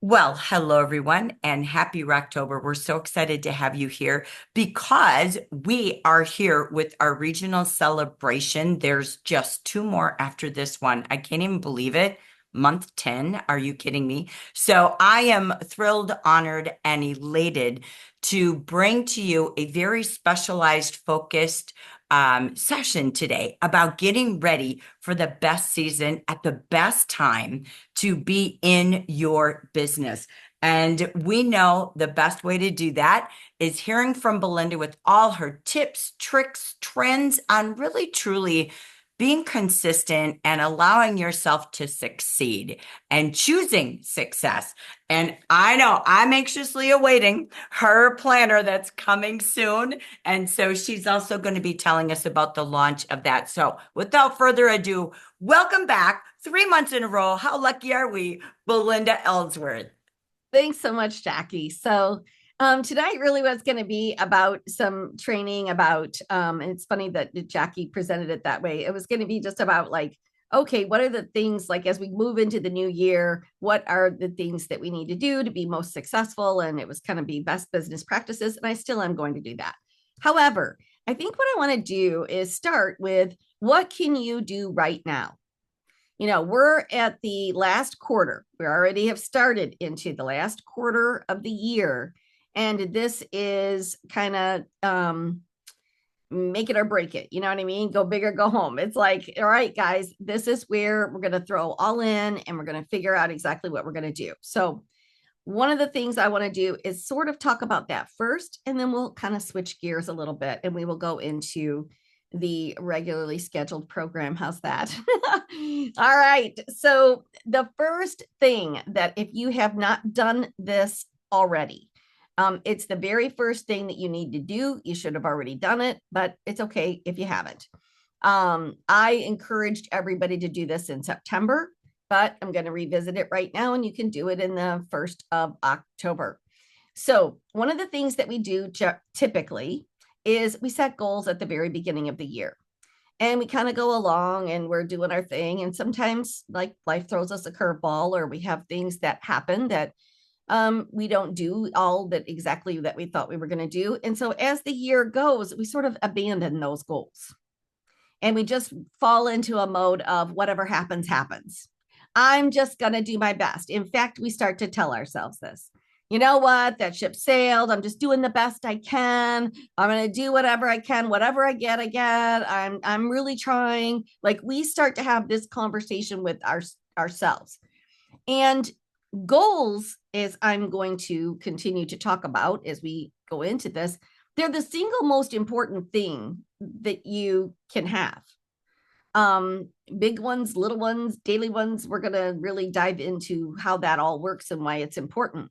Well, hello everyone and happy Rocktober. We're so excited to have you here because we are here with our regional celebration. There's just two more after this one. I can't even believe it. Month 10. Are you kidding me? So I am thrilled, honored, and elated to bring to you a very specialized, focused session today about getting ready for the best season at the best time to be in your business. And we know the best way to do that is hearing from Belinda with all her tips, tricks, trends on really truly being consistent and allowing yourself to succeed and choosing success. And I know I'm anxiously awaiting her planner that's coming soon. And so she's also going to be telling us about the launch of that. So without further ado, welcome back 3 months in a row. How lucky are we, Belinda Ellsworth? Thanks so much, Jackie. So tonight really was going to be about some training about, and it's funny that Jackie presented it that way. It was going to be just about like, okay, what are the things like as we move into the new year, what are the things that we need to do to be most successful? And it was kind of be best business practices. And I still am going to do that. However, I think what I want to do is start with what can you do right now? We're at the last quarter. We already have started into the last quarter of the year. And this is kind of make it or break it. You know what I mean? Go big or go home. It's like, all right, guys, this is where we're going to throw all in and we're going to figure out exactly what we're going to do. So, one of the things I want to do is sort of talk about that first, and then we'll kind of switch gears a little bit and we will go into the regularly scheduled program. How's that? All right. So, the first thing that if you have not done this already, it's the very first thing that you need to do. You should have already done it, but it's okay if you haven't. I encouraged everybody to do this in September, but I'm going to revisit it right now, and you can do it in the 1st of October. So, one of the things that we do typically is we set goals at the very beginning of the year. And we kind of go along and we're doing our thing. And sometimes, like, life throws us a curveball, or we have things that happen that we don't do all that exactly that we thought we were going to do. And so, as the year goes, we sort of abandon those goals and we just fall into a mode of whatever happens, happens. I'm just going to do my best. In fact, we start to tell ourselves this. You know what? That ship sailed. I'm just doing the best I can. I'm going to do whatever I can. Whatever I get, I get. I'm really trying. Like, we start to have this conversation with ourselves. And goals, as I'm going to continue to talk about as we go into this, they're the single most important thing that you can have. Big ones, little ones, daily ones. We're going to really dive into how that all works and why it's important.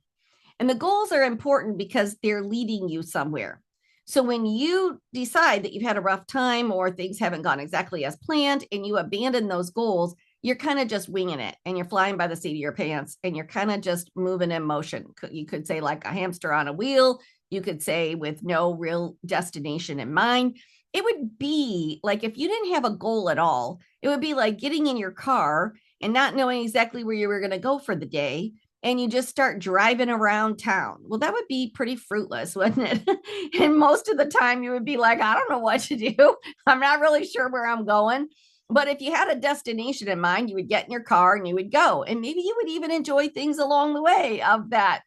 And the goals are important because they're leading you somewhere. So when you decide that you've had a rough time or things haven't gone exactly as planned and you abandon those goals, you're kind of just winging it and you're flying by the seat of your pants and you're kind of just moving in motion. You could say like a hamster on a wheel. You could say with no real destination in mind. It would be like if you didn't have a goal at all, it would be like getting in your car and not knowing exactly where you were going to go for the day. And you just start driving around town. Well, that would be pretty fruitless, wouldn't it? And most of the time, you would be like, I don't know what to do. I'm not really sure where I'm going. But if you had a destination in mind, you would get in your car and you would go, and maybe you would even enjoy things along the way of that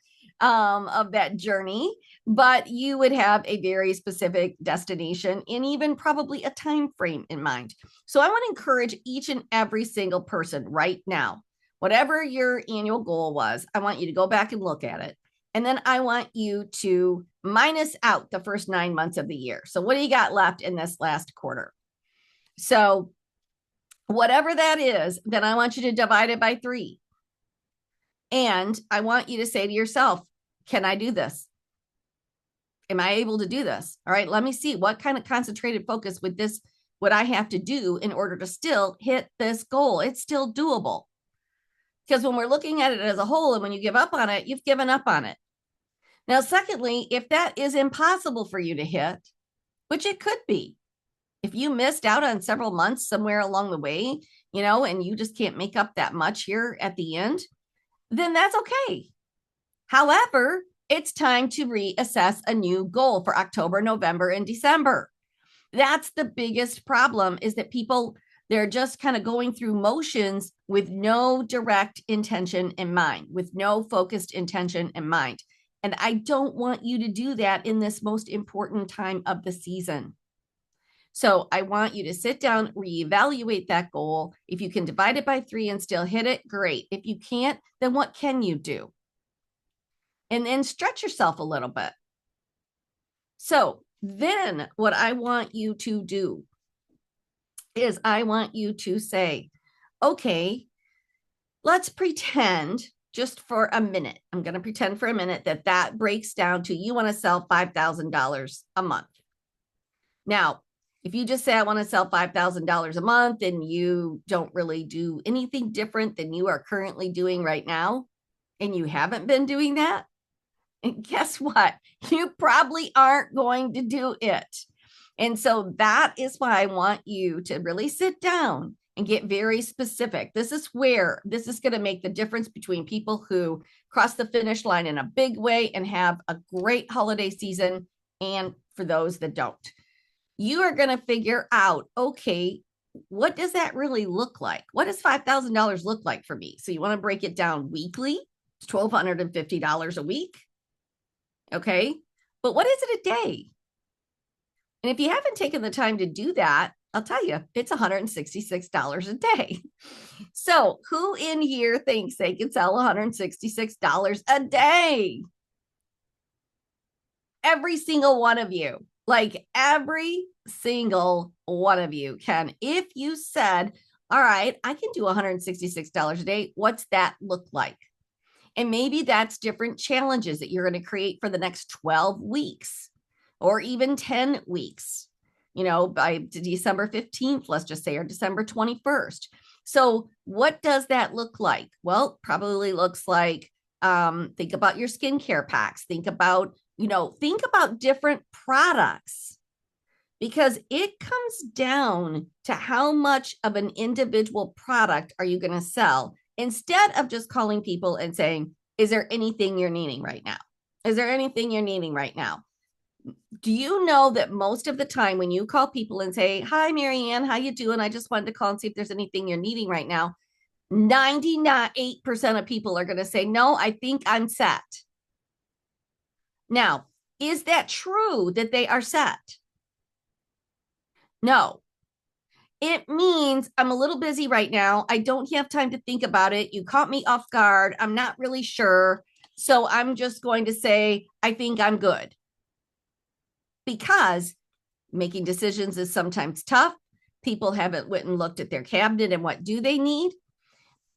journey. But you would have a very specific destination and even probably a time frame in mind. So I want to encourage each and every single person right now, whatever your annual goal was, I want you to go back and look at it. And then I want you to minus out the first 9 months of the year. So, what do you got left in this last quarter? So, whatever that is, then I want you to divide it by 3. And I want you to say to yourself, can I do this? Am I able to do this? All right, let me see what kind of concentrated focus would I have to do in order to still hit this goal? It's still doable. Because when we're looking at it as a whole, and when you give up on it, you've given up on it. Now, secondly, if that is impossible for you to hit, which it could be, if you missed out on several months somewhere along the way, and you just can't make up that much here at the end, then that's okay. However, it's time to reassess a new goal for October, November, and December. That's the biggest problem, is that people, they're just kind of going through motions with no direct intention in mind, with no focused intention in mind. And I don't want you to do that in this most important time of the season. So I want you to sit down, reevaluate that goal. If you can divide it by 3 and still hit it, great. If you can't, then what can you do? And then stretch yourself a little bit. So then what I want you to do is I want you to say, okay, let's pretend just for a minute. I'm going to pretend for a minute that that breaks down to you want to sell $5,000 a month. Now, if you just say, I want to sell $5,000 a month and you don't really do anything different than you are currently doing right now, and you haven't been doing that, and guess what? You probably aren't going to do it. And so that is why I want you to really sit down and get very specific. This is where this is going to make the difference between people who cross the finish line in a big way and have a great holiday season, and for those that don't. You are going to figure out, okay, what does that really look like? What does $5,000 look like for me? So you want to break it down weekly. It's $1,250 a week. Okay. But what is it a day? And if you haven't taken the time to do that, I'll tell you, it's $166 a day. So who in here thinks they can sell $166 a day? Every single one of you. Like every single one of you can. If you said, all right, I can do $166 a day, what's that look like? And maybe that's different challenges that you're going to create for the next 12 weeks or even 10 weeks, by December 15th, let's just say, or December 21st. So what does that look like? Well, probably looks like, think about your skincare packs. Think about different products, because it comes down to how much of an individual product are you going to sell, instead of just calling people and saying, is there anything you're needing right now? Is there anything you're needing right now? Do you know that most of the time when you call people and say, hi, Marianne, how you doing? I just wanted to call and see if there's anything you're needing right now. 98% of people are going to say, no, I think I'm set. Now, is that true that they are set? No. It means I'm a little busy right now. I don't have time to think about it. You caught me off guard. I'm not really sure. So I'm just going to say, I think I'm good. Because making decisions is sometimes tough. People haven't went and looked at their cabinet and what do they need.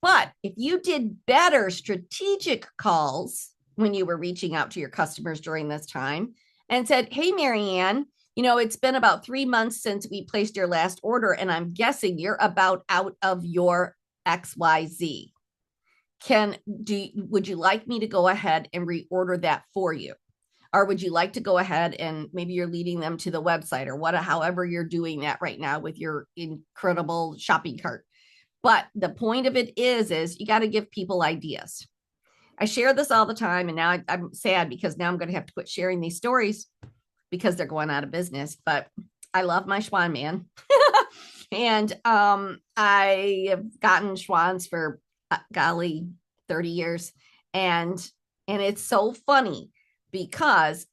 But if you did better strategic calls when you were reaching out to your customers during this time and said, hey, Marianne, it's been about 3 months since we placed your last order, and I'm guessing you're about out of your XYZ. Would you like me to go ahead and reorder that for you? Or would you like to go ahead and maybe you're leading them to the website or however you're doing that right now with your incredible shopping cart. But the point of it is you got to give people ideas. I share this all the time, and now I'm sad because now I'm going to have to quit sharing these stories because they're going out of business. But I love my Schwan man. And I have gotten Schwans for, golly, 30 years. And it's so funny because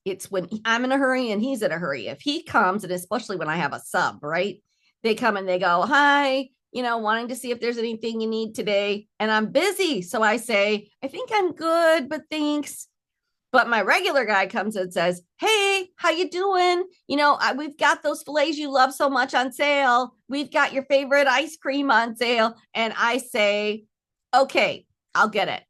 it's when I'm in a hurry and he's in a hurry. If he comes, and especially when I have a sub, right? They come and they go, hi, wanting to see if there's anything you need today. And I'm busy. So I say, I think I'm good, but thanks. But my regular guy comes and says, hey, how you doing? We've got those fillets you love so much on sale. We've got your favorite ice cream on sale. And I say, okay, I'll get it.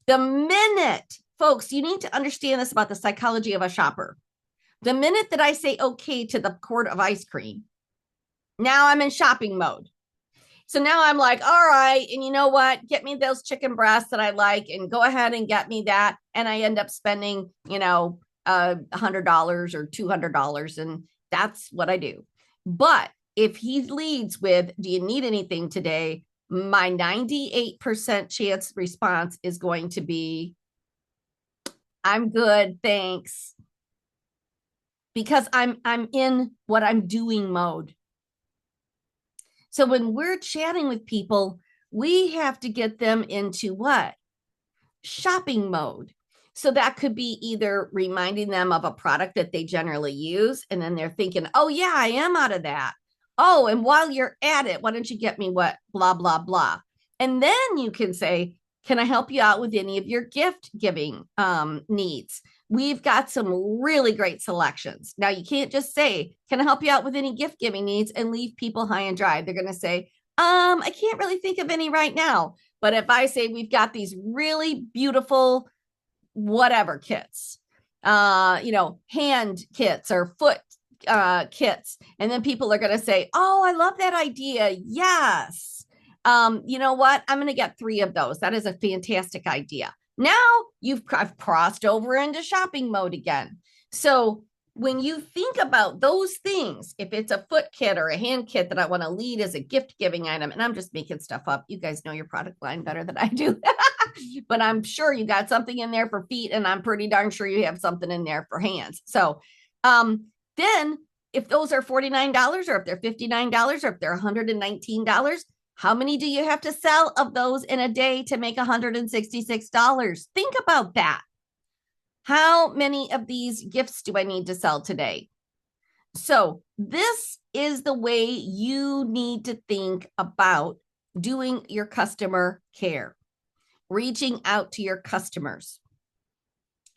The minute, folks, you need to understand this about the psychology of a shopper. The minute that I say okay to the quart of ice cream, now I'm in shopping mode. So now I'm like, all right, and you know what? Get me those chicken breasts that I like and go ahead and get me that. And I end up spending, $100 or $200, and that's what I do. But if he leads with, do you need anything today? My 98% chance response is going to be, I'm good, thanks. Because I'm in what I'm doing mode. So when we're chatting with people, we have to get them into what? Shopping mode. So that could be either reminding them of a product that they generally use, and then they're thinking, oh, yeah, I am out of that. Oh, and while you're at it, why don't you get me what? Blah, blah, blah. And then you can say, can I help you out with any of your gift giving needs? We've got some really great selections. Now, you can't just say, can I help you out with any gift giving needs and leave people high and dry? They're going to say, I can't really think of any right now. But if I say we've got these really beautiful whatever kits, hand kits or foot kits, and then people are going to say, oh, I love that idea. Yes. You know what? I'm going to get 3 of those. That is a fantastic idea. Now I've crossed over into shopping mode again. So when you think about those things, if it's a foot kit or a hand kit that I want to lead as a gift giving item, and I'm just making stuff up. You guys know your product line better than I do. But I'm sure you got something in there for feet, and I'm pretty darn sure you have something in there for hands. So then if those are $49 or if they're $59 or if they're $119, how many do you have to sell of those in a day to make $166? Think about that. How many of these gifts do I need to sell today? So this is the way you need to think about doing your customer care, reaching out to your customers.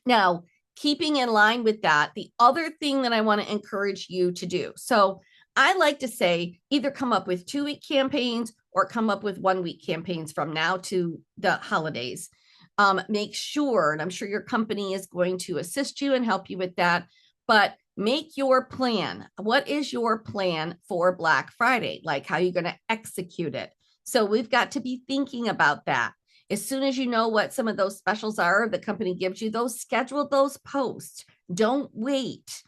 Now, keeping in line with that, the other thing that I want to encourage you to do. So I like to say either come up with 2-week campaigns or come up with 1-week campaigns from now to the holidays. Make sure, and I'm sure your company is going to assist you and help you with that, but make your plan. What is your plan for Black Friday? Like, how are you going to execute it? So we've got to be thinking about that. As soon as you know what some of those specials are, the company gives you those, schedule those posts. Don't wait.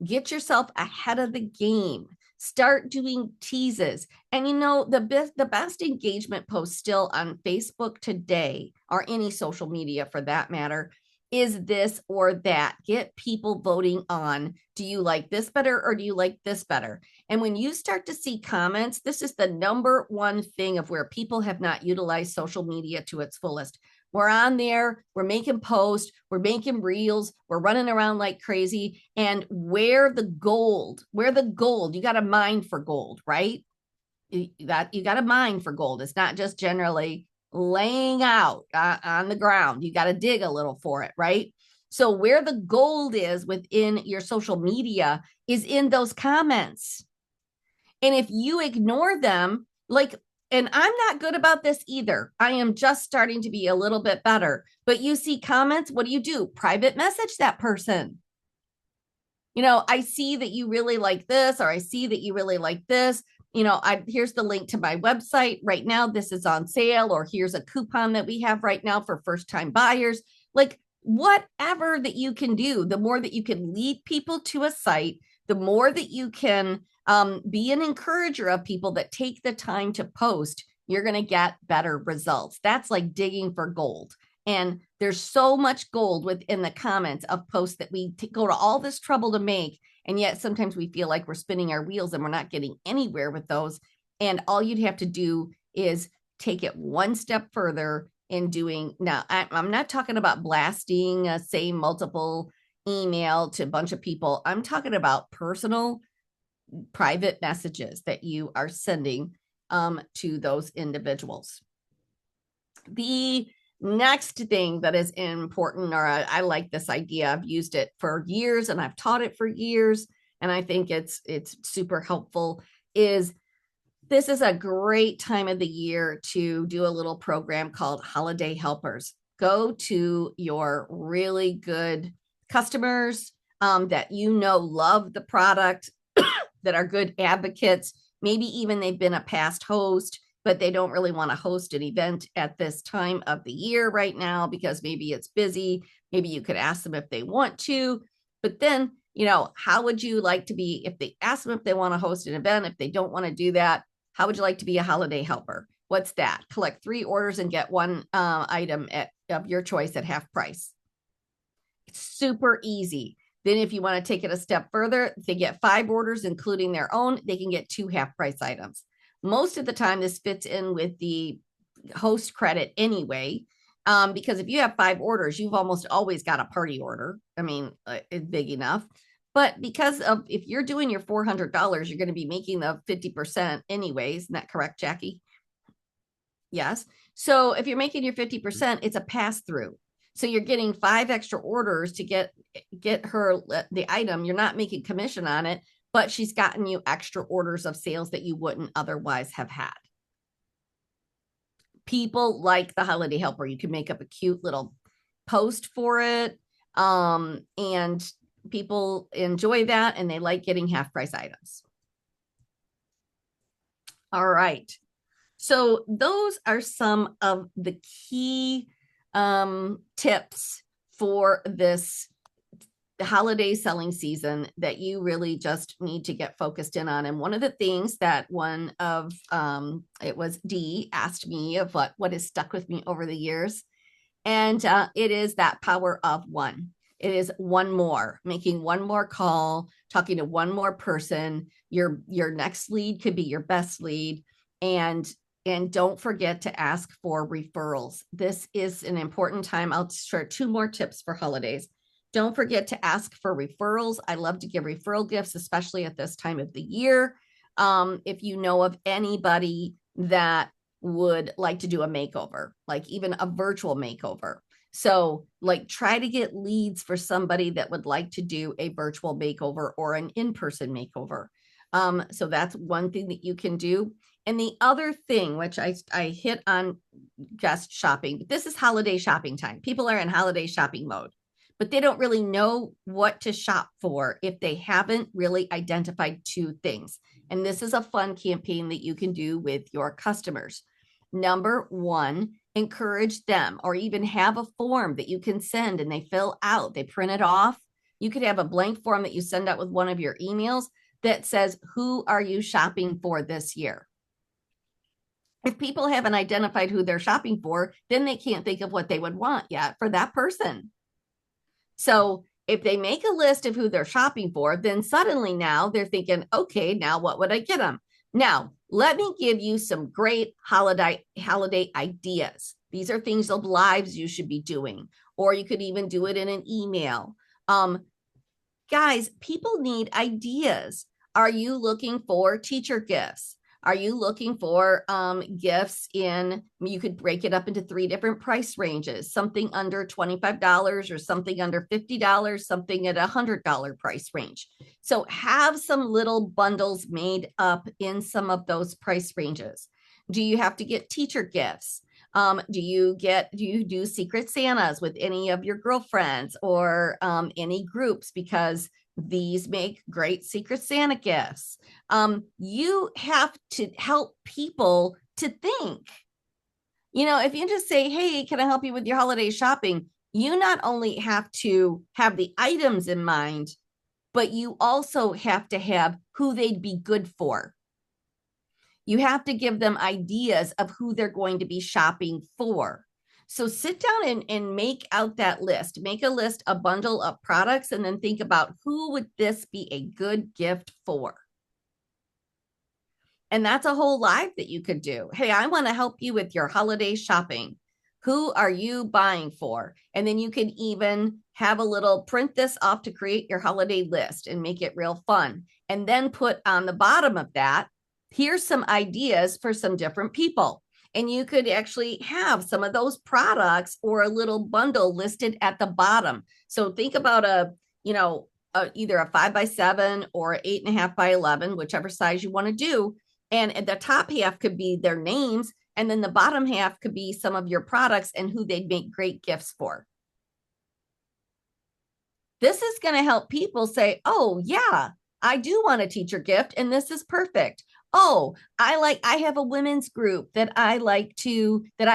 Get yourself ahead of the game. Start doing teases. And the best engagement post still on Facebook today, or any social media for that matter, is this or that. Get people voting on, do you like this better or do you like this better? And when you start to see comments, this is the number one thing of where people have not utilized social media to its fullest. We're on there, we're making posts, we're making reels, we're running around like crazy. And where the gold, you got to mine for gold, right? You got to mine for gold. It's not just generally laying out on the ground. You got to dig a little for it, right? So where the gold is within your social media is in those comments. And if you ignore them, and I'm not good about this either. I am just starting to be a little bit better. But you see comments, what do? Private message that person. I see that you really like this, or I see that you really like this. Here's the link to my website right now. This is on sale, or here's a coupon that we have right now for first-time buyers. Like, whatever that you can do, the more that you can lead people to a site, the more that you can be an encourager of people that take the time to post, you're going to get better results. That's like digging for gold. And there's so much gold within the comments of posts that we go to all this trouble to make. And yet sometimes we feel like we're spinning our wheels and we're not getting anywhere with those. And all you'd have to do is take it one step further in doing. Now, I'm not talking about blasting, say, multiple email to a bunch of people. I'm talking about personal, private messages that you are sending to those individuals. The next thing that is important, or I like this idea, I've used it for years and I've taught it for years, and I think it's super helpful, is this is a great time of the year to do a little program called Holiday Helpers. Go to your really good customers that love the product, that are good advocates. Maybe even they've been a past host, but they don't really want to host an event at this time of the year right now because maybe it's busy. Maybe you could ask them if they want to, but then, how would you like to be, if they ask them if they want to host an event, if they don't want to do that, how would you like to be a holiday helper? What's that? Collect 3 orders and get 1 item of your choice at half price. It's super easy. Then if you want to take it a step further, they get 5 orders, including their own, they can get 2 half price items. Most of the time, this fits in with the host credit anyway. Because if you have 5 orders, you've almost always got a party order. I mean, it's big enough. But because of if you're doing your $400, you're going to be making the 50% anyways. Isn't that correct, Jackie? Yes. So if you're making your 50%, it's a pass through. So you're getting 5 extra orders to get her the item. You're not making commission on it, but she's gotten you extra orders of sales that you wouldn't otherwise have had. People like the holiday helper. You can make up a cute little post for it. And people enjoy that and they like getting half price items. All right. So those are some of the key tips for this holiday selling season that you really just need to get focused in on. And one of the things that one of it was Dee asked me of what has stuck with me over the years, and it is that power of one. It is one more, making one more call, talking to one more person. Your next lead could be your best lead, and don't forget to ask for referrals. This is an important time. I'll share 2 more tips for holidays. Don't forget to ask for referrals. I love to give referral gifts, especially at this time of the year. If you know of anybody that would like to do a makeover, like even a virtual makeover. So like try to get leads for somebody that would like to do a virtual makeover or an in-person makeover. So that's one thing that you can do. And the other thing, which I hit on guest shopping, but this is holiday shopping time. People are in holiday shopping mode, but they don't really know what to shop for if they haven't really identified 2 things. And this is a fun campaign that you can do with your customers. Number 1, encourage them, or even have a form that you can send and they fill out, they print it off. You could have a blank form that you send out with one of your emails that says, who are you shopping for this year? If people haven't identified who they're shopping for, then they can't think of what they would want yet for that person. So if they make a list of who they're shopping for, then suddenly now they're thinking, okay, now what would I get them? Now, let me give you some great holiday ideas. These are things of lives you should be doing, or you could even do it in an email. Guys, people need ideas. Are you looking for teacher gifts? Are you looking for gifts you could break it up into 3 different price ranges, something under $25 or something under $50, something at $100 price range. So have some little bundles made up in some of those price ranges. Do you have to get teacher gifts? Do you do Secret Santas with any of your girlfriends or any groups? Because these make great Secret Santa gifts. You have to help people to think. If you just say, hey, can I help you with your holiday shopping? You not only have to have the items in mind, but you also have to have who they'd be good for. You have to give them ideas of who they're going to be shopping for. So sit down and make out that list. Make a list, a bundle of products, and then think about who would this be a good gift for? And that's a whole live that you could do. Hey, I want to help you with your holiday shopping. Who are you buying for? And then you can even have a little print this off to create your holiday list and make it real fun. And then put on the bottom of that, here's some ideas for some different people. And you could actually have some of those products or a little bundle listed at the bottom. So think about either a 5x7 or 8.5x11, whichever size you want to do. And the top half could be their names. And then the bottom half could be some of your products and who they'd make great gifts for. This is going to help people say, oh, yeah, I do want a teacher gift, and this is perfect. Oh, I have a women's group that I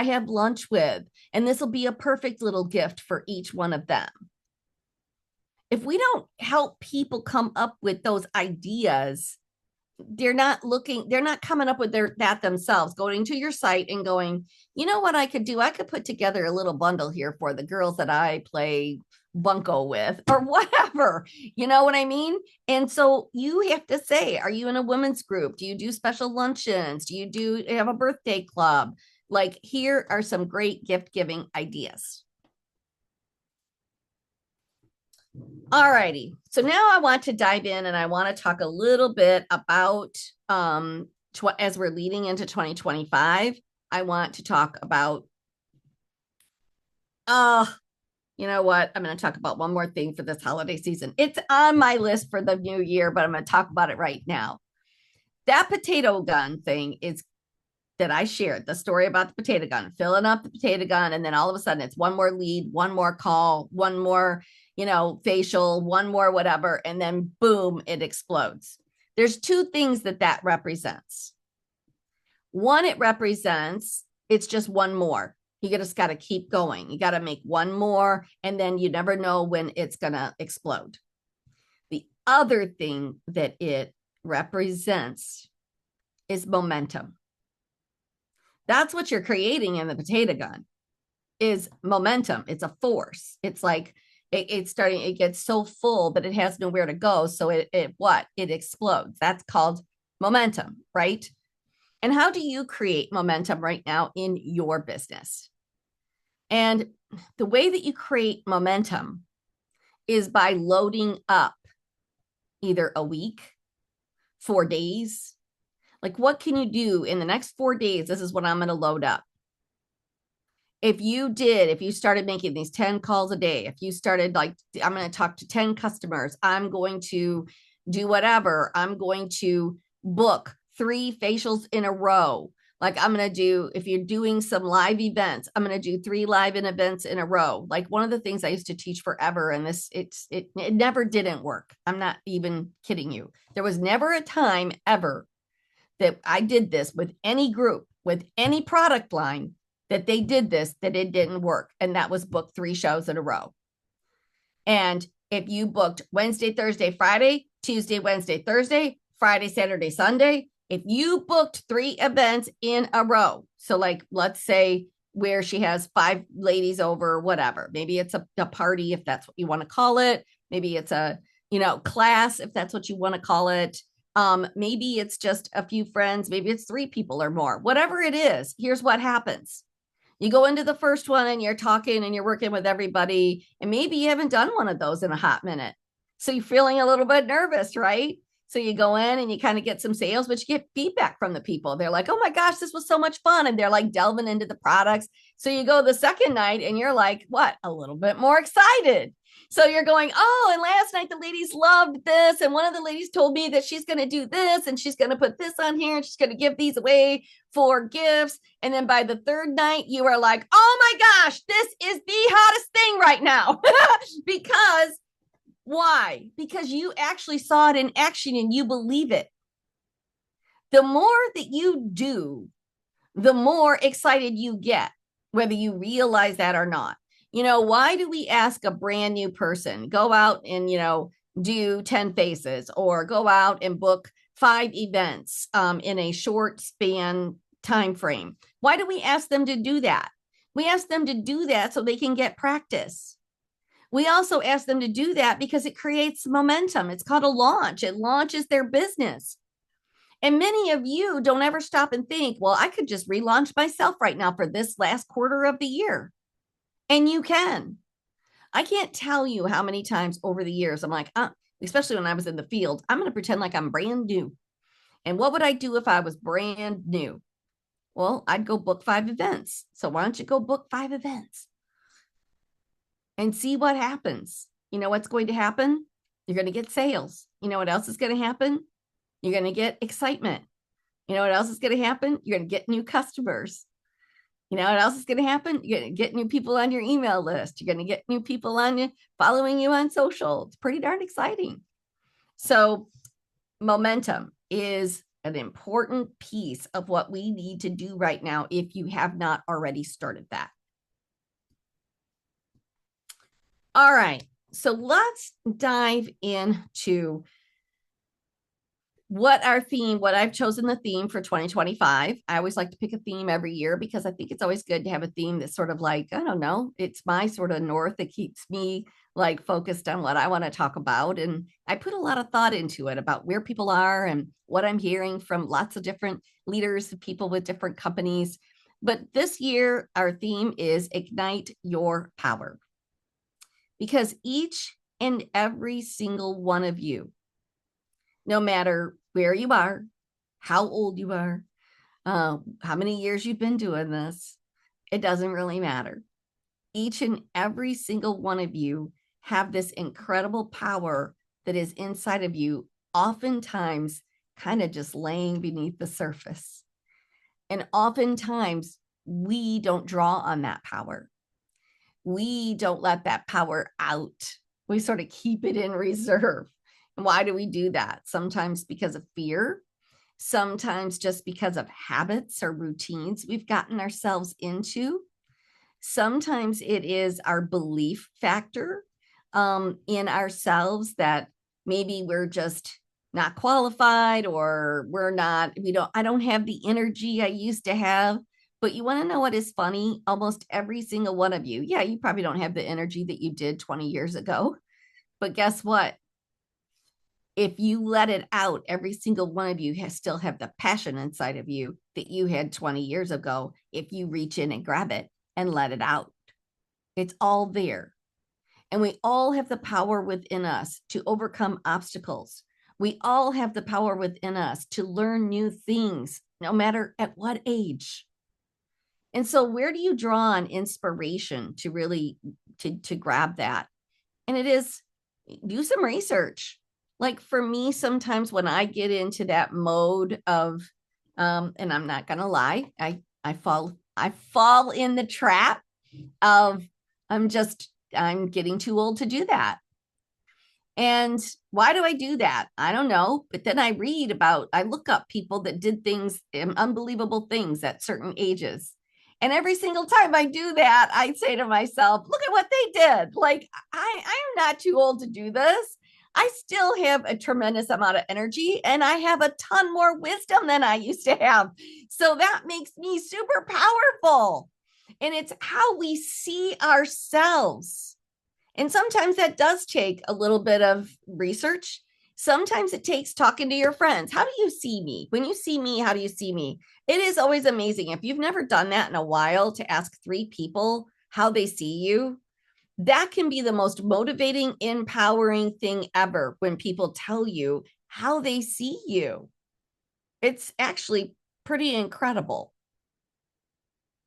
have lunch with, and this will be a perfect little gift for each one of them. If we don't help people come up with those ideas, they're not coming up with that themselves, going to your site and going, you know what I could do? I could put together a little bundle here for the girls that I play bunco with or whatever. You know what I mean? And so you have to say, are you in a women's group? Do you do special luncheons? Do you have a birthday club? Like, here are some great gift giving ideas. All righty. So now I want to dive in and I want to talk a little bit about as we're leading into 2025. I want to talk about you know what? I'm going to talk about one more thing for this holiday season. It's on my list for the new year, but I'm going to talk about it right now. That potato gun thing is that I shared, the story about the potato gun, filling up the potato gun, and then all of a sudden it's one more lead, one more call, one more, facial, one more whatever, and then boom, it explodes. There's two things that represents. One, it represents it's just one more. You just got to keep going. You got to make one more, and then you never know when it's going to explode. The other thing that it represents is momentum. That's what you're creating in the potato gun is momentum. It's a force. It's like it gets so full that it has nowhere to go. So it explodes. That's called momentum, right? And how do you create momentum right now in your business? And the way that you create momentum is by loading up either a week, 4 days. Like, what can you do in the next 4 days? This is what I'm going to load up. If you started making these 10 calls a day, if you started like, I'm going to talk to 10 customers, I'm going to do whatever, I'm going to book 3 facials in a row. Like I'm going to do, if you're doing some live events, I'm going to do 3 live events in a row. Like one of the things I used to teach forever, and it never didn't work. I'm not even kidding you. There was never a time ever that I did this with any group, with any product line, that they did this, that it didn't work. And that was book 3 shows in a row. And if you booked Wednesday, Thursday, Friday, Tuesday, Wednesday, Thursday, Friday, Saturday, Sunday, if you booked 3 events in a row, so like, let's say where she has 5 ladies over, whatever, maybe it's a party, if that's what you want to call it. Maybe it's a, class, if that's what you want to call it. Maybe it's just a few friends, maybe it's 3 people or more, whatever it is. Here's what happens. You go into the first one and you're talking and you're working with everybody, and maybe you haven't done one of those in a hot minute. So you're feeling a little bit nervous, right? So you go in and you kind of get some sales, but you get feedback from the people. They're like, oh my gosh, this was so much fun. And they're like delving into the products. So you go the second night and you're like, what? A little bit more excited. So you're going, oh, and last night the ladies loved this. And one of the ladies told me that she's going to do this and she's going to put this on here and she's going to give these away for gifts. And then by the third night, you are like, oh my gosh, this is the hottest thing right now. Because why? Because you actually saw it in action and you believe it. The more that you do, the more excited you get, whether you realize that or not. Why do we ask a brand new person, go out and, do 10 faces or go out and book 5 events in a short span time frame? Why do we ask them to do that? We ask them to do that so they can get practice. We also ask them to do that because it creates momentum. It's called a launch. It launches their business. And many of you don't ever stop and think, well, I could just relaunch myself right now for this last quarter of the year. And you can. I can't tell you how many times over the years I'm like, especially when I was in the field, I'm going to pretend like I'm brand new. And what would I do if I was brand new? Well, I'd go book 5 events. So why don't you go book 5 events and see what happens? You know what's going to happen? You're going to get sales. You know what else is going to happen? You're going to get excitement. You know what else is going to happen? You're going to get new customers. You know what else is going to happen? You're going to get new people on your email list. You're going to get new people following you on social. It's pretty darn exciting. So momentum is an important piece of what we need to do right now if you have not already started that. All right. So let's dive into what I've chosen the theme for 2025. I always like to pick a theme every year because I think it's always good to have a theme that's sort of like, I don't know, it's my sort of north that keeps me like focused on what I want to talk about. And I put a lot of thought into it about where people are and what I'm hearing from lots of different leaders, people with different companies. But this year, our theme is Ignite Your Power, because each and every single one of you, no matter where you are, how old you are, how many years you've been doing this, it doesn't really matter. Each and every single one of you have this incredible power that is inside of you, oftentimes kind of just laying beneath the surface. And oftentimes we don't draw on that power. We don't let that power out. We sort of keep it in reserve. And why do we do that? Sometimes because of fear, sometimes just because of habits or routines we've gotten ourselves into. Sometimes it is our belief factor in ourselves that maybe we're just not qualified, or I don't have the energy I used to have. But you want to know what is funny? Almost every single one of you, yeah, you probably don't have the energy that you did 20 years ago. But guess what? If you let it out, every single one of you still have the passion inside of you that you had 20 years ago. If you reach in and grab it and let it out, it's all there. And we all have the power within us to overcome obstacles. We all have the power within us to learn new things, no matter at what age. And so where do you draw on inspiration to really to grab that? And it is, do some research. Like for me, sometimes when I get into that mode of and I'm not gonna lie, I fall in the trap of I'm getting too old to do that. And why do I do that? I don't know. But then I look up people that did things, unbelievable things at certain ages. And every single time I do that, I say to myself, look at what they did. Like, I'm not too old to do this. I still have a tremendous amount of energy, and I have a ton more wisdom than I used to have. So that makes me super powerful. And it's how we see ourselves. And sometimes that does take a little bit of research. Sometimes it takes talking to your friends. How do you see me? When you see me, how do you see me? It is always amazing. If you've never done that in a while, to ask 3 people how they see you, that can be the most motivating, empowering thing ever when people tell you how they see you. It's actually pretty incredible,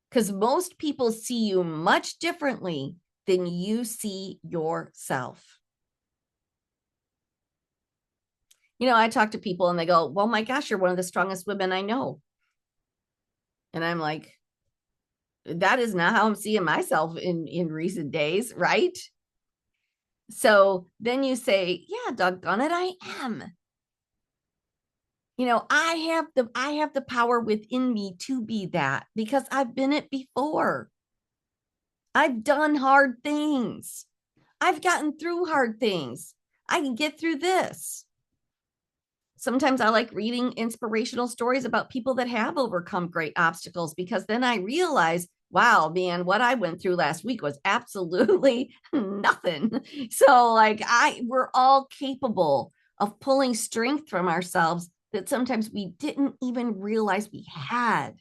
because most people see you much differently than you see yourself. You know, I talk to people and they go, well, my gosh, you're one of the strongest women I know. And I'm like, that is not how I'm seeing myself in recent days, right? So then you say, yeah, doggone it, I am. You know, I have the power within me to be that, because I've been it before. I've done hard things. I've gotten through hard things. I can get through this. Sometimes I like reading inspirational stories about people that have overcome great obstacles, because then I realize, wow, man, what I went through last week was absolutely nothing. So like we're all capable of pulling strength from ourselves that sometimes we didn't even realize we had.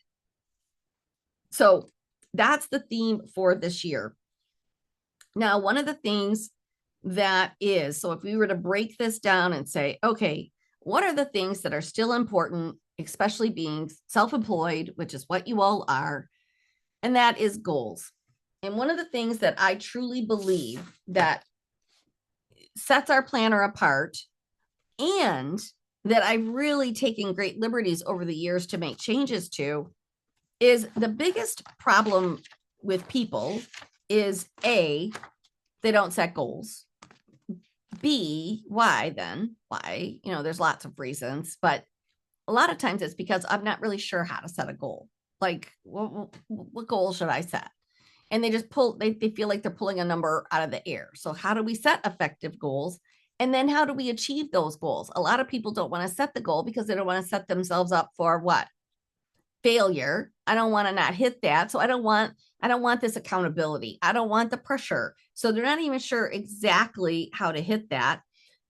So that's the theme for this year. Now, one of the things so if we were to break this down and say, okay, what are the things that are still important, especially being self-employed, which is what you all are, and that is goals. And one of the things that I truly believe that sets our planner apart, and that I've really taken great liberties over the years to make changes to, is the biggest problem with people is A, they don't set goals. B, why then? Why? You know, there's lots of reasons, but a lot of times it's because I'm not really sure how to set a goal. Like, what goal should I set? And they just they feel like they're pulling a number out of the air. So how do we set effective goals? And then how do we achieve those goals? A lot of people don't want to set the goal because they don't want to set themselves up for what? Failure. I don't want to not hit that. So I don't want this accountability. I don't want the pressure. So they're not even sure exactly how to hit that.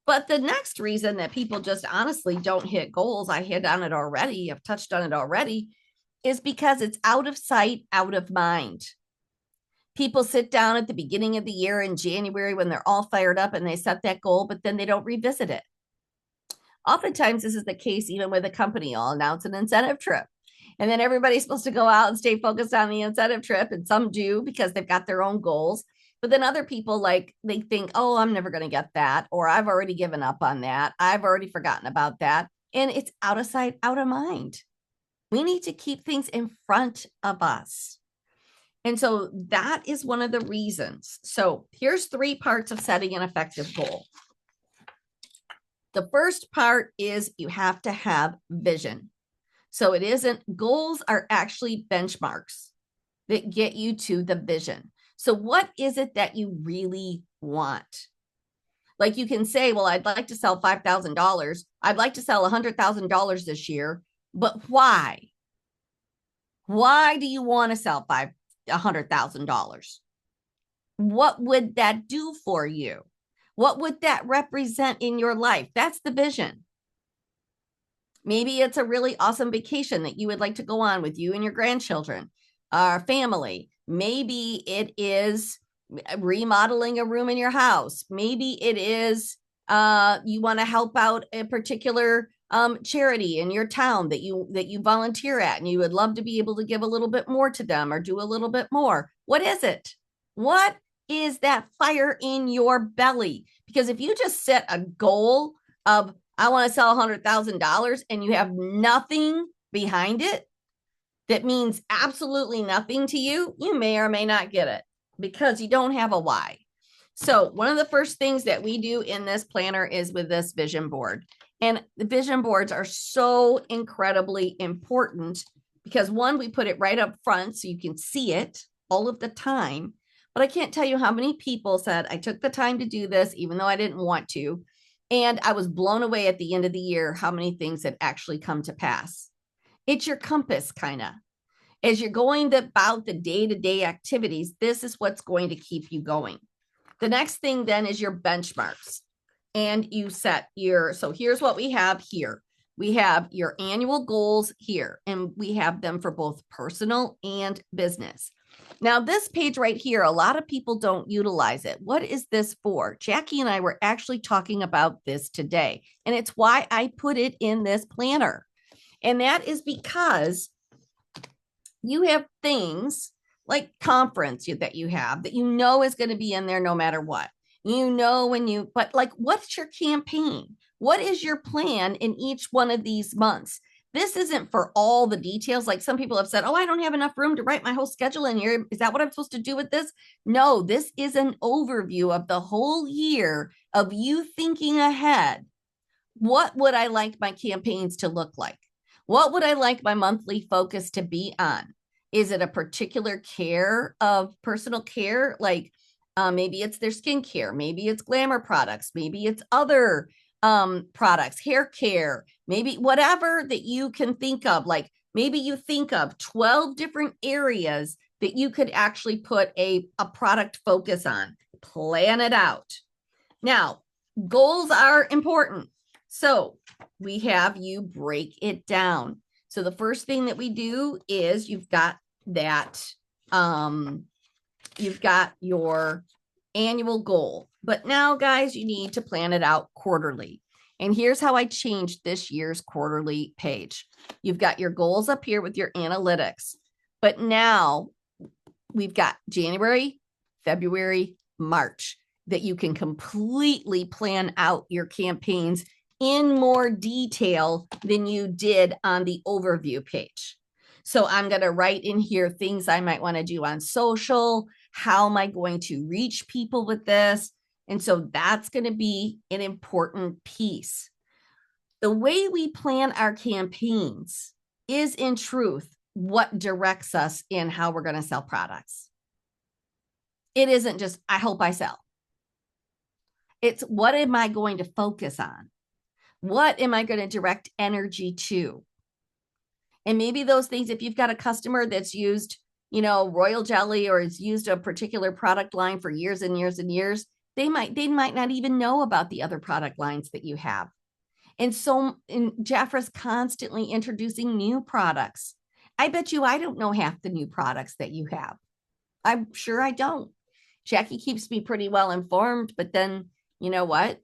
But the next reason that people just honestly don't hit goals, I hit on it already, I've touched on it already, is because it's out of sight, out of mind. People sit down at the beginning of the year in January when they're all fired up and they set that goal, but then they don't revisit it. Oftentimes, this is the case even with a company. I'll announce an incentive trip. And then everybody's supposed to go out and stay focused on the incentive trip. And some do because they've got their own goals. But then other people, like, they think, oh, I'm never going to get that. Or I've already given up on that. I've already forgotten about that. And it's out of sight, out of mind. We need to keep things in front of us. And so that is one of the reasons. So here's 3 parts of setting an effective goal. The first part is you have to have vision. So it isn't, goals are actually benchmarks that get you to the vision. So what is it that you really want? Like you can say, well, I'd like to sell $5,000. I'd like to sell $100,000 this year, but why? Why do you want to sell $100,000? What would that do for you? What would that represent in your life? That's the vision. Maybe it's a really awesome vacation that you would like to go on with you and your grandchildren, our family. Maybe it is remodeling a room in your house. Maybe it is you want to help out a particular charity in your town that you volunteer at, and you would love to be able to give a little bit more to them or do a little bit more. What is it? What is that fire in your belly? Because if you just set a goal of I want to sell $100,000 and you have nothing behind it that means absolutely nothing to you, you may or may not get it because you don't have a why. So one of the first things that we do in this planner is with this vision board. And the vision boards are so incredibly important because one, we put it right up front so you can see it all of the time. But I can't tell you how many people said, I took the time to do this, even though I didn't want to. And I was blown away at the end of the year how many things had actually come to pass. It's your compass, kind of. As you're going about the day-to-day activities, this is what's going to keep you going. The next thing then is your benchmarks. And you set so here's what we have here. We have your annual goals here, and we have them for both personal and business. Now, this page right here, a lot of people don't utilize it. What is this for? Jackie and I were actually talking about this today, and it's why I put it in this planner. And that is because you have things like conference that you have that you know is going to be in there no matter what. But like, what's your campaign? What is your plan in each one of these months? This isn't for all the details. Like some people have said, oh, I don't have enough room to write my whole schedule in here. Is that what I'm supposed to do with this? No, this is an overview of the whole year of you thinking ahead. What would I like my campaigns to look like? What would I like my monthly focus to be on? Is it a particular care of personal care? Like maybe it's their skincare. Maybe it's glamour products. Maybe it's other products, hair care, maybe whatever that you can think of. Like maybe you think of 12 different areas that you could actually put a product focus on. Plan it out. Now, goals are important. So we have you break it down. So the first thing that we do is you've got that, you've got your annual goal. But now, guys, you need to plan it out quarterly. And here's how I changed this year's quarterly page. You've got your goals up here with your analytics. But now we've got January, February, March that you can completely plan out your campaigns in more detail than you did on the overview page. So I'm going to write in here things I might want to do on social. How am I going to reach people with this? And so that's going to be an important piece. The way we plan our campaigns is in truth what directs us in how we're going to sell products. It isn't just, I hope I sell. It's what am I going to focus on? What am I going to direct energy to? And maybe those things, if you've got a customer that's used, royal jelly or has used a particular product line for years and years and years, they might not even know about the other product lines that you have. And Jafra's constantly introducing new products. I bet you I don't know half the new products that you have. I'm sure I don't. Jackie keeps me pretty well informed, but then you know what?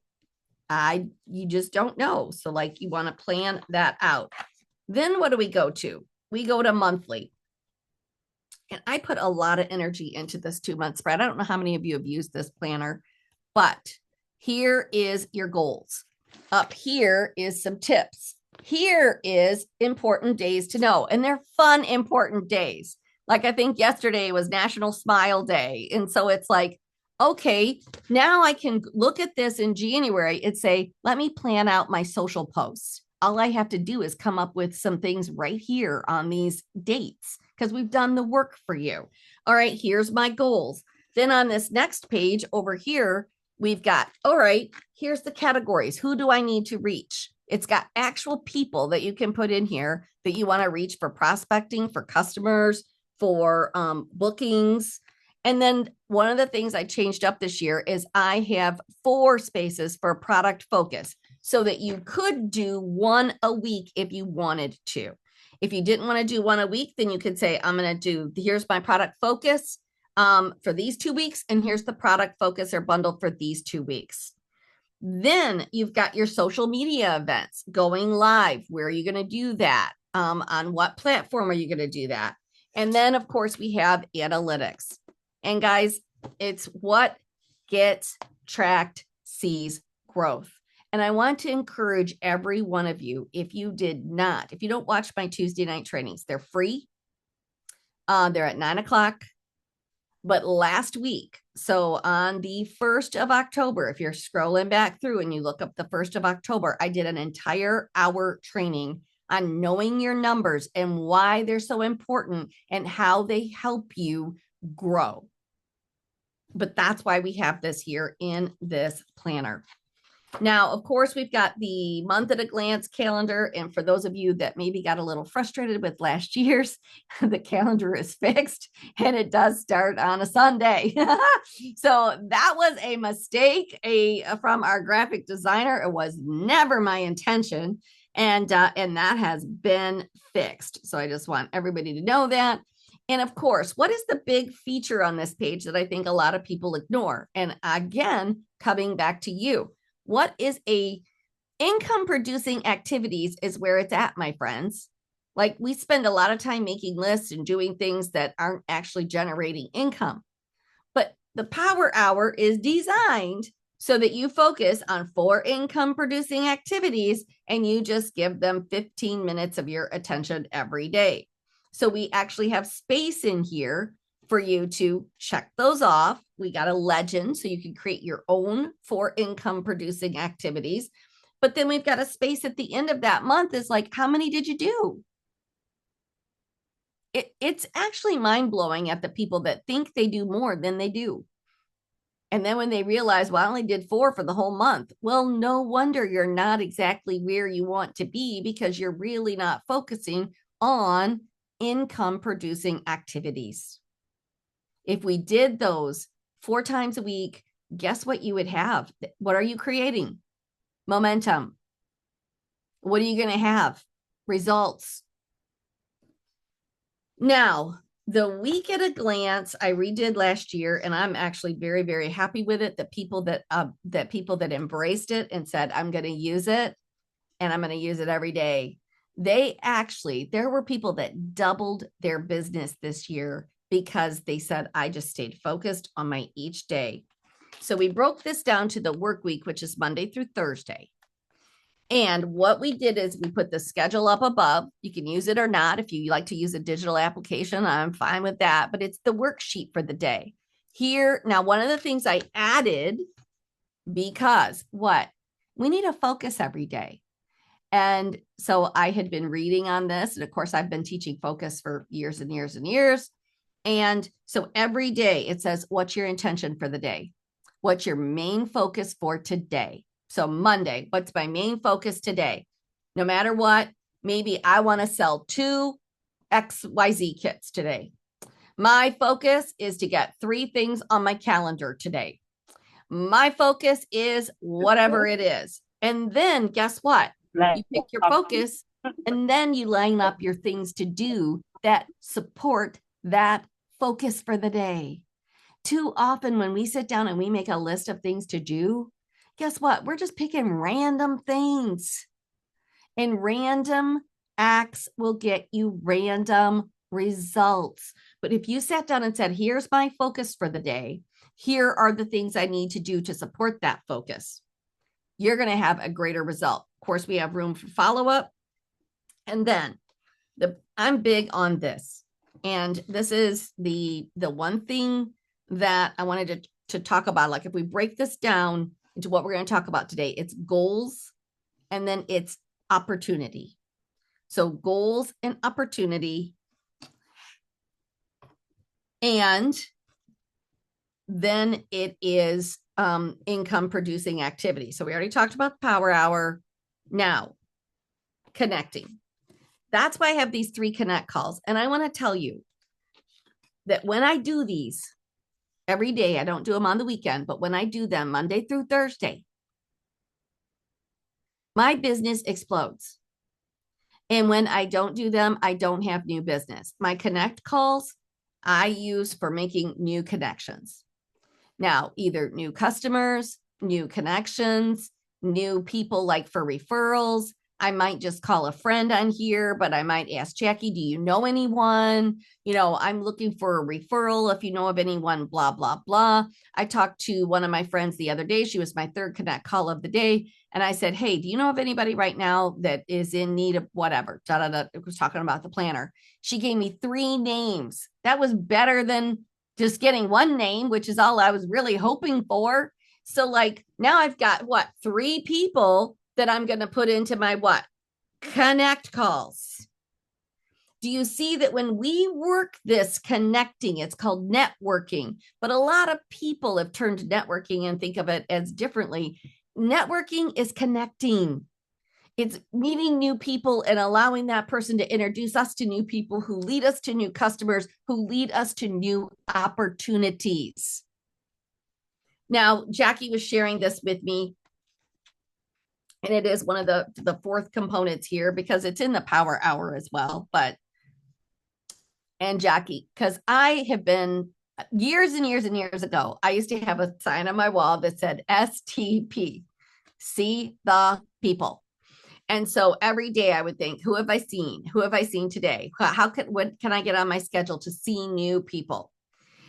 You just don't know. So like you want to plan that out. Then what do we go to? We go to monthly. And I put a lot of energy into this 2-month spread. I don't know how many of you have used this planner, but here is your goals. Up here is some tips. Here is important days to know. And they're fun, important days. Like I think yesterday was National Smile Day. And so it's like, okay, now I can look at this in January and say, let me plan out my social posts. All I have to do is come up with some things right here on these dates because we've done the work for you. All right, here's my goals. Then on this next page over here, we've got, all right, here's the categories. Who do I need to reach? It's got actual people that you can put in here that you want to reach for prospecting, for customers, for bookings. And then one of the things I changed up this year is I have 4 spaces for product focus so that you could do one a week if you wanted to. If you didn't want to do one a week, then you could say, I'm going to do, here's my product focus for these 2 weeks, and here's the product focus or bundle for these 2 weeks. Then you've got your social media events going live. Where are you going to do that? On what platform are you going to do that? And then, of course, we have analytics. And guys, it's what gets tracked sees growth. And I want to encourage every one of you, if you don't watch my Tuesday night trainings, they're free. They're at 9:00. But last week, so on the 1st of October, if you're scrolling back through and you look up the 1st of October, I did an entire hour training on knowing your numbers and why they're so important and how they help you grow. But that's why we have this here in this planner. Now, of course, we've got the month at a glance calendar. And for those of you that maybe got a little frustrated with last year's, the calendar is fixed and it does start on a Sunday. So that was a mistake from our graphic designer. It was never my intention. And that has been fixed. So I just want everybody to know that. And of course, what is the big feature on this page that I think a lot of people ignore? And again, coming back to you. What is a income producing activities is where it's at, my friends. Like we spend a lot of time making lists and doing things that aren't actually generating income. But the power hour is designed so that you focus on 4 income producing activities and you just give them 15 minutes of your attention every day. So we actually have space in here for you to check those off. We got a legend so you can create your own 4 income producing activities. But then we've got a space at the end of that month is like, how many did you do? It's actually mind blowing at the people that think they do more than they do. And then when they realize, well, I only did 4 for the whole month. Well, no wonder you're not exactly where you want to be because you're really not focusing on income producing activities. If we did those 4 times a week, guess what you would have? What are you creating? Momentum. What are you going to have? Results. Now, the week at a glance I redid last year, and I'm actually very, very happy with it. The people that embraced it and said, I'm going to use it and I'm going to use it every day. There were people that doubled their business this year because they said, I just stayed focused on my each day. So we broke this down to the work week, which is Monday through Thursday. And what we did is we put the schedule up above. You can use it or not. If you like to use a digital application, I'm fine with that, but it's the worksheet for the day. Here, now, one of the things I added, because we need to focus every day. And so I had been reading on this. And of course, I've been teaching focus for years and years and years. And so every day it says, what's your intention for the day? What's your main focus for today? So Monday, what's my main focus today? No matter what, maybe I want to sell 2 XYZ kits today. My focus is to get 3 things on my calendar today. My focus is whatever it is. And then guess what? You pick your focus and then you line up your things to do that support that focus for the day. Too often when we sit down and we make a list of things to do, guess what? We're just picking random things. And random acts will get you random results. But if you sat down and said, here's my focus for the day, here are the things I need to do to support that focus, you're going to have a greater result. Of course, we have room for follow-up. And then I'm big on this. And this is the one thing that I wanted to talk about. Like if we break this down into what we're going to talk about today, it's goals and then it's opportunity. So goals and opportunity. And then it is income producing activity. So we already talked about the power hour. Now, connecting. That's why I have these 3 connect calls. And I want to tell you that when I do these every day, I don't do them on the weekend, but when I do them Monday through Thursday, my business explodes. And when I don't do them, I don't have new business. My connect calls I use for making new connections. Now, either new customers, new connections, new people like for referrals. I might just call a friend on here, but I might ask Jackie, do you know anyone? I'm looking for a referral. If you know of anyone, blah, blah, blah. I talked to one of my friends the other day. She was my 3rd connect call of the day. And I said, hey, do you know of anybody right now that is in need of whatever? It was talking about the planner. She gave me 3 names. That was better than just getting 1 name, which is all I was really hoping for. So like now I've got 3 people that I'm going to put into my connect calls. Do you see that when we work this connecting, it's called networking, but a lot of people have turned to networking and think of it as differently. Networking is connecting. It's meeting new people and allowing that person to introduce us to new people who lead us to new customers, who lead us to new opportunities. Now, Jackie was sharing this with me, and it is one of the 4th components here because it's in the power hour as well. And Jackie, because I have been years and years and years ago, I used to have a sign on my wall that said STP, see the people. And so every day I would think, who have I seen? Who have I seen today? What can I get on my schedule to see new people?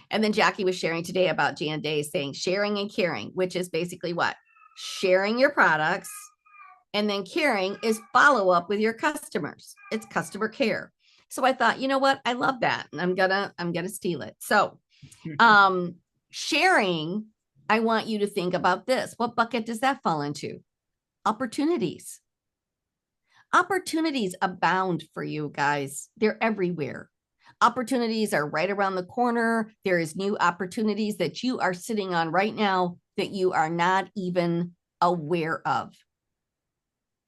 And then Jackie was sharing today about Jan Day saying sharing and caring, which is basically what? Sharing your products, and then caring is follow up with your customers. It's customer care. So I thought, you know what? I love that. And I'm gonna steal it. So sharing, I want you to think about this. What bucket does that fall into? Opportunities. Opportunities abound for you guys. They're everywhere. Opportunities are right around the corner. There is new opportunities that you are sitting on right now that you are not even aware of.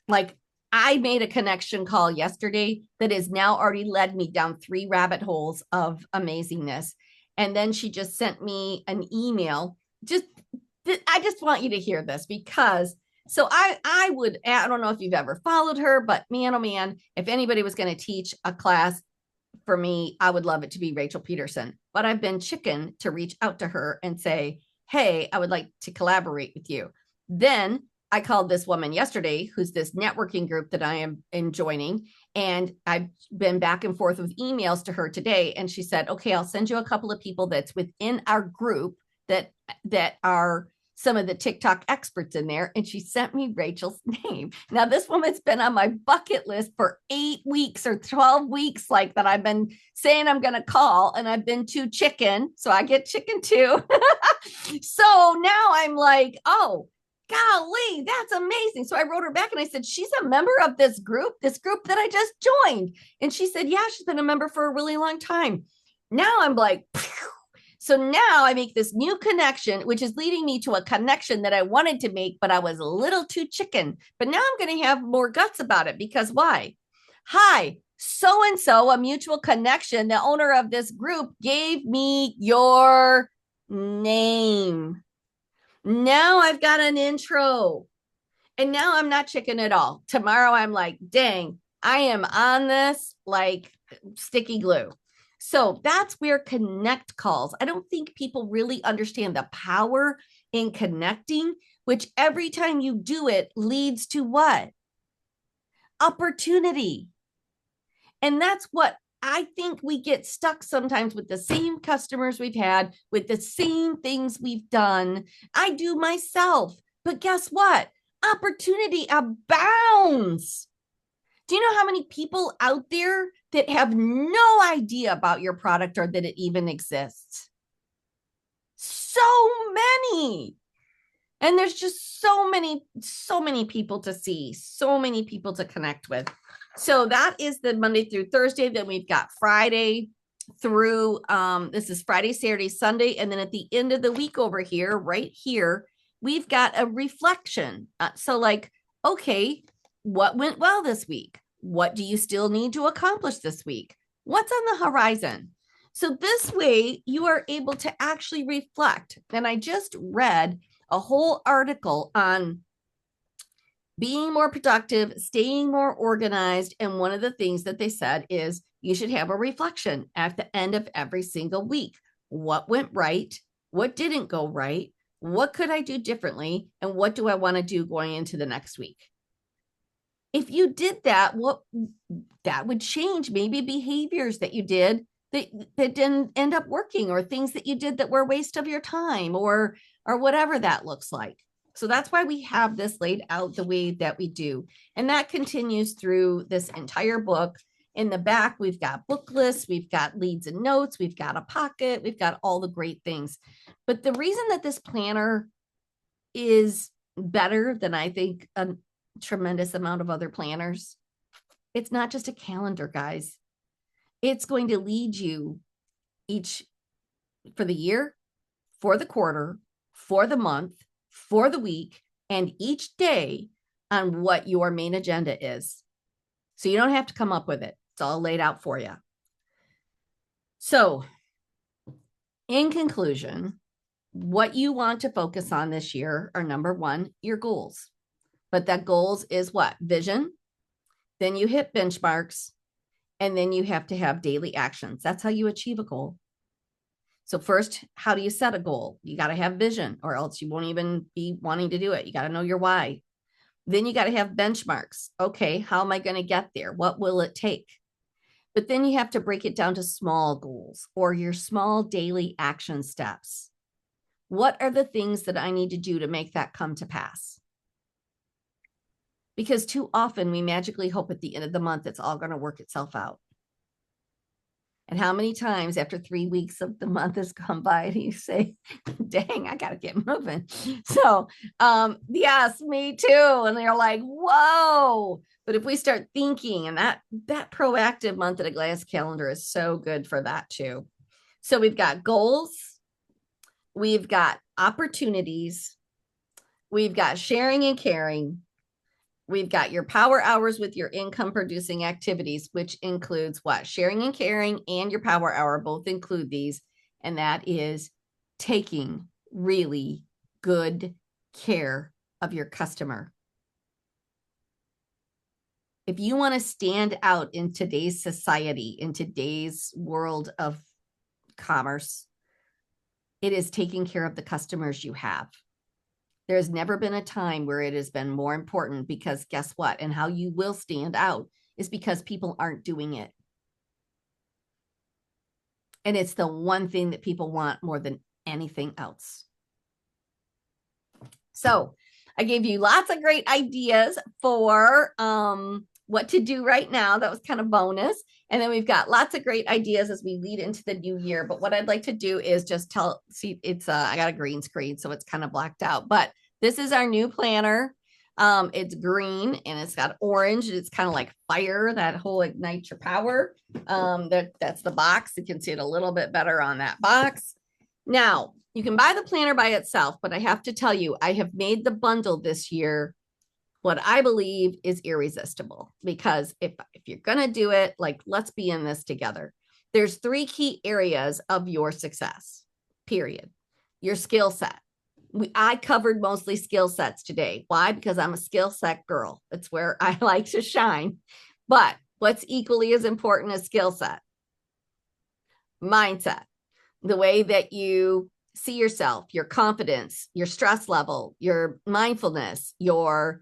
Like I made a connection call yesterday that has now already led me down 3 rabbit holes of amazingness. And then she just sent me an email. I just want you to hear this because I don't know if you've ever followed her, but man, oh man, if anybody was going to teach a class for me, I would love it to be Rachel Peterson. But I've been chicken to reach out to her and say, hey, I would like to collaborate with you. Then I called this woman yesterday, who's this networking group that I am joining. And I've been back and forth with emails to her today. And she said, okay, I'll send you a couple of people that's within our group that are some of the TikTok experts in there. And she sent me Rachel's name. Now, this woman's been on my bucket list for 8 weeks or 12 weeks, like that I've been saying I'm going to call, and I've been too chicken. So I get chicken too. So now I'm like, oh, golly, that's amazing. So I wrote her back and I said, she's a member of this group that I just joined. And she said, yeah, she's been a member for a really long time. Now I'm like, phew. So now I make this new connection, which is leading me to a connection that I wanted to make, but I was a little too chicken. But now I'm going to have more guts about it because why? Hi, so and so, a mutual connection. The owner of this group gave me your name. Now I've got an intro. And now I'm not chicken at all. Tomorrow I'm like, dang, I am on this like sticky glue. So that's where connect calls. I don't think people really understand the power in connecting, which every time you do it leads to what? Opportunity. And that's what I think we get stuck sometimes with the same customers we've had, with the same things we've done. I do myself. But guess what? Opportunity abounds. Do you know how many people out there that have no idea about your product or that it even exists? So many. And there's just so many people to see, so many people to connect with. So that is the Monday through Thursday. Then we've got Friday through, this is Friday, Saturday, Sunday. And then at the end of the week over here, right here, we've got a reflection. So like, okay, what went well this week? What do you still need to accomplish this week? What's on the horizon? So this way you are able to actually reflect. And I just read a whole article on being more productive, staying more organized. And one of the things that they said is you should have a reflection at the end of every single week. What went right? What didn't go right? What could I do differently? And what do I want to do going into the next week? If you did that, what that would change maybe behaviors that you did that didn't end up working, or things that you did that were a waste of your time, or whatever that looks like. So that's why we have this laid out the way that we do. And that continues through this entire book. In the back, we've got book lists, we've got leads and notes, we've got a pocket, we've got all the great things. But the reason that this planner is better than I think a tremendous amount of other planners, it's not just a calendar, guys. It's going to lead you each for the year, for the quarter, for the month, for the week, and each day on what your main agenda is. So you don't have to come up with it. It's all laid out for you. So in conclusion, what you want to focus on this year are, number one, your goals. But that goals is what? Vision. Then you hit benchmarks. And then you have to have daily actions. That's how you achieve a goal. So first, how do you set a goal? You got to have vision, or else you won't even be wanting to do it. You got to know your why. Then you got to have benchmarks. Okay, how am I going to get there? What will it take? But then you have to break it down to small goals, or your small daily action steps. What are the things that I need to do to make that come to pass? Because too often we magically hope at the end of the month it's all going to work itself out. And how many times after 3 weeks of the month has gone by and you say, dang, I got to get moving. So yes, me too. And they're like, whoa. But if we start thinking, and that proactive month at a glass calendar is so good for that too. So we've got goals, we've got opportunities, we've got sharing and caring, we've got your power hours with your income producing activities, which includes what? Sharing and caring and your power hour both include these. And that is taking really good care of your customer. If you want to stand out in today's society, in today's world of commerce, it is taking care of the customers you have. There's never been a time where it has been more important, because guess what? And how you will stand out is because people aren't doing it. And it's the one thing that people want more than anything else. So I gave you lots of great ideas for what to do right now. That was kind of bonus. And then we've got lots of great ideas as we lead into the new year. But what I'd like to do is just see, it's I got a green screen, so it's kind of blacked out. But this is our new planner. It's green and it's got orange. It's kind of like fire, that whole ignite your power. That's the box. You can see it a little bit better on that box. Now, you can buy the planner by itself, but I have to tell you, I have made the bundle this year what I believe is irresistible, because if you're going to do it, like, let's be in this together. There's three key areas of your success, period. Your skill set. I covered mostly skill sets today. Why? Because I'm a skill set girl. It's where I like to shine. But what's equally as important as skill set? Mindset. The way that you see yourself, your confidence, your stress level, your mindfulness, your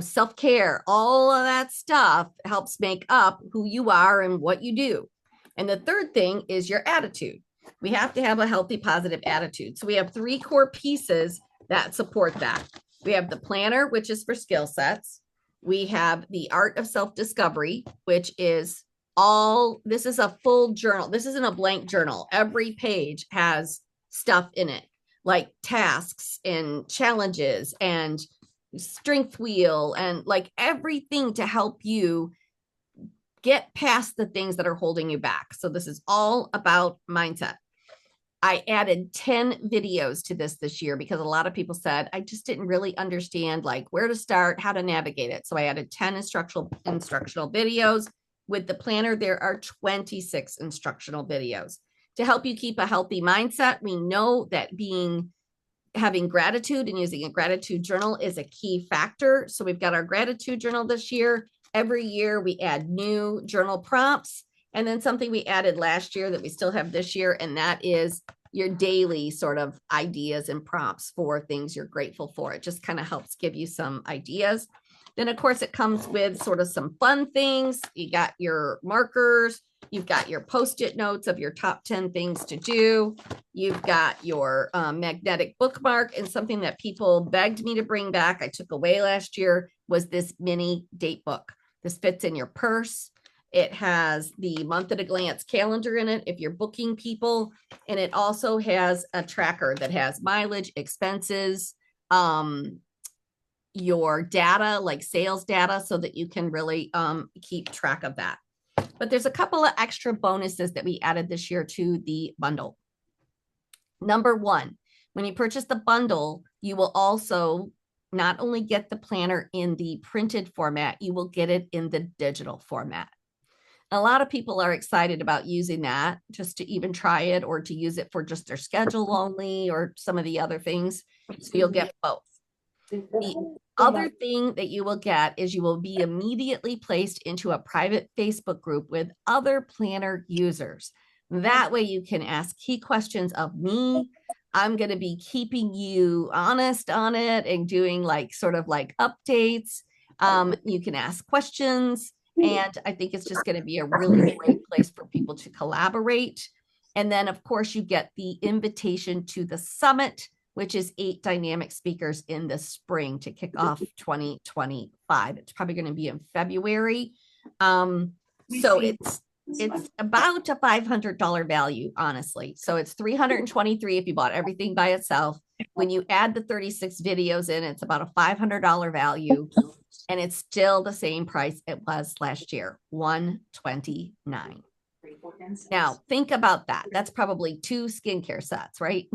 self-care, all of that stuff helps make up who you are and what you do. And the third thing is your attitude. We have to have a healthy, positive attitude. So we have three core pieces that support that. We have the planner, which is for skill sets. We have the art of self-discovery, which is this is a full journal. This isn't a blank journal. Every page has stuff in it, like tasks and challenges and strength wheel and like everything to help you get past the things that are holding you back. So this is all about mindset. I added 10 videos to this year because a lot of people said, I just didn't really understand like where to start, how to navigate it. So I added 10 instructional videos. With the planner, there are 26 instructional videos to help you keep a healthy mindset. We know that having gratitude and using a gratitude journal is a key factor. So we've got our gratitude journal this year. Every year we add new journal prompts. And then something we added last year that we still have this year, and that is your daily sort of ideas and prompts for things you're grateful for. It just kind of helps give you some ideas. Then, of course, it comes with sort of some fun things. You got your markers. You've got your Post-it notes of your top 10 things to do. You've got your magnetic bookmark, and something that people begged me to bring back, I took away last year, was this mini date book. This fits in your purse. It has the month at a glance calendar in it if you're booking people. And it also has a tracker that has mileage, expenses, your data, like sales data, so that you can really keep track of that. But there's a couple of extra bonuses that we added this year to the bundle. Number one, when you purchase the bundle, you will also not only get the planner in the printed format, you will get it in the digital format. A lot of people are excited about using that just to even try it, or to use it for just their schedule only, or some of the other things. So you'll get both. The other thing that you will get is you will be immediately placed into a private Facebook group with other planner users. That way you can ask key questions of me. I'm going to be keeping you honest on it and doing like sort of like updates. You can ask questions. And I think it's just going to be a really great place for people to collaborate. And then, of course, you get the invitation to the summit, which is 8 dynamic speakers in the spring to kick off 2025. It's probably going to be in February. So it's about a $500 value, honestly. So it's $323 if you bought everything by itself. When you add the 36 videos in, it's about a $500 value. And it's still the same price it was last year, $129. Now, think about that. That's probably 2 skincare sets, right?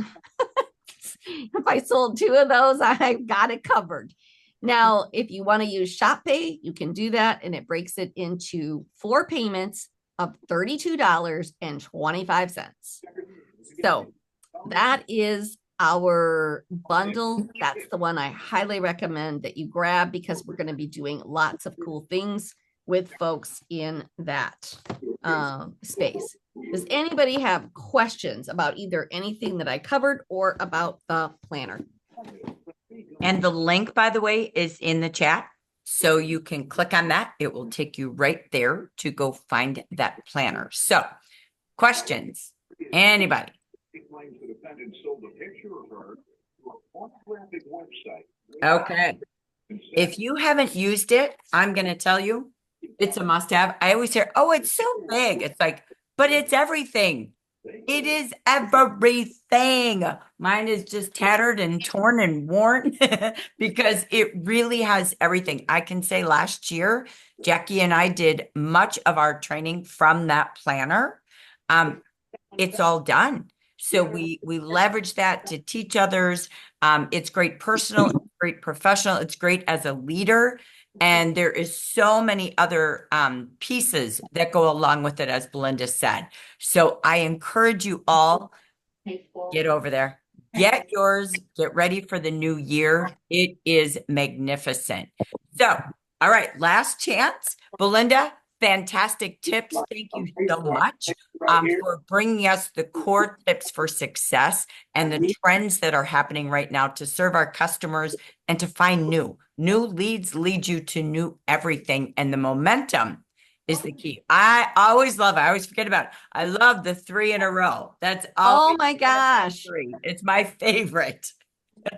If I sold 2 of those, I've got it covered. Now, if you want to use Shop Pay, you can do that, and it breaks it into 4 payments of $32.25. So that is our bundle. That's the one I highly recommend that you grab, because we're going to be doing lots of cool things with folks in that space. Does anybody have questions about either anything that I covered or about the planner? And the link, by the way, is in the chat. So you can click on that. It will take you right there to go find that planner. So, questions? Anybody? Okay. If you haven't used it, I'm going to tell you, it's a must-have. I always hear, oh, it's so big. It's like, but it's everything. It is everything. Mine is just tattered and torn and worn because it really has everything. I can say last year, Jackie and I did much of our training from that planner. It's all done. So we leverage that to teach others. It's great personal, it's great professional, it's great as a leader. And there is so many other pieces that go along with it, as Belinda said. So I encourage you all, get over there. Get yours. Get ready for the new year. It is magnificent. So, all right, last chance. Belinda, fantastic tips. Thank you so much for bringing us the core tips for success and the trends that are happening right now to serve our customers and to find new. New leads lead you to new everything, and the momentum is the key. I always forget about it. I love the three in a row. That's Oh always my one of my gosh. three. It's my favorite.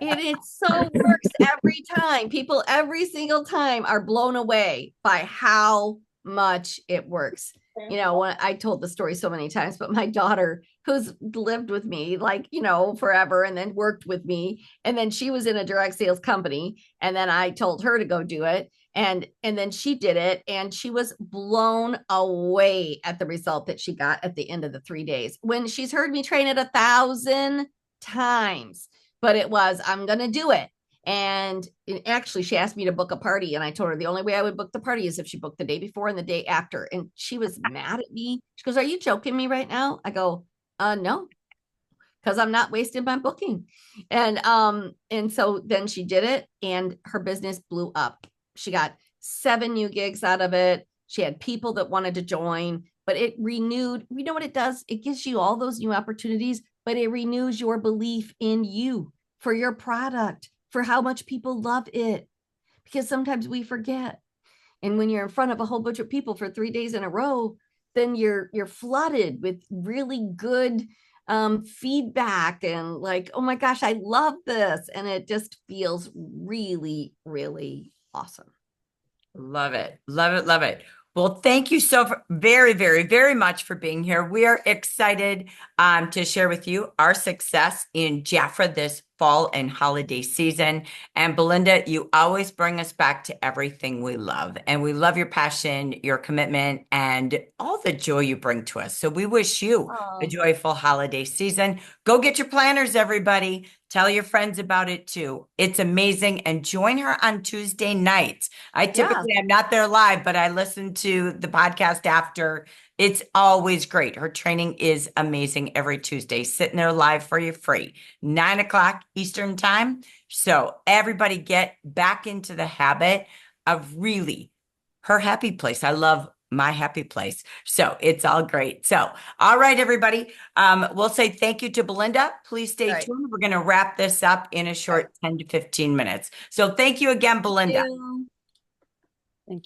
It so works every time. People every single time are blown away by how much it works. When I told the story so many times, but my daughter, who's lived with me like, forever and then worked with me, and then she was in a direct sales company, and then I told her to go do it. And then she did it, and she was blown away at the result that she got at the end of the 3 days, when she's heard me train it 1,000 times. But it was, I'm going to do it. And actually, she asked me to book a party. And I told her the only way I would book the party is if she booked the day before and the day after. And she was mad at me. She goes, "Are you joking me right now?" I go, no, because I'm not wasting my booking. And so then she did it, and her business blew up. She got 7 new gigs out of it. She had people that wanted to join, but it renewed. You know what it does? It gives you all those new opportunities, but it renews your belief in you, for your product, for how much people love it. Because sometimes we forget. And when you're in front of a whole bunch of people for 3 days in a row, then you're flooded with really good feedback, and like, oh my gosh, I love this. And it just feels really, really awesome. Love it. Love it. Love it. Well, thank you very, very, very much for being here. We are excited to share with you our success in Jaffa this fall and holiday season. And Belinda, you always bring us back to everything we love. And we love your passion, your commitment, and all the joy you bring to us. So we wish you a Oh, joyful holiday season. Go get your planners, everybody. Tell your friends about it too. It's amazing. And join her on Tuesday nights. I yeah. typically am not there live, but I listen to the podcast after. It's always great. Her training is amazing every Tuesday, sitting there live for you free, 9 o'clock Eastern time. So everybody get back into the habit of really her happy place. I love my happy place. So it's all great. So, all right, everybody. We'll say thank you to Belinda. Please stay All right. tuned. We're going to wrap this up in a All right. short 10 to 15 minutes. So thank you again, Thank Belinda. you.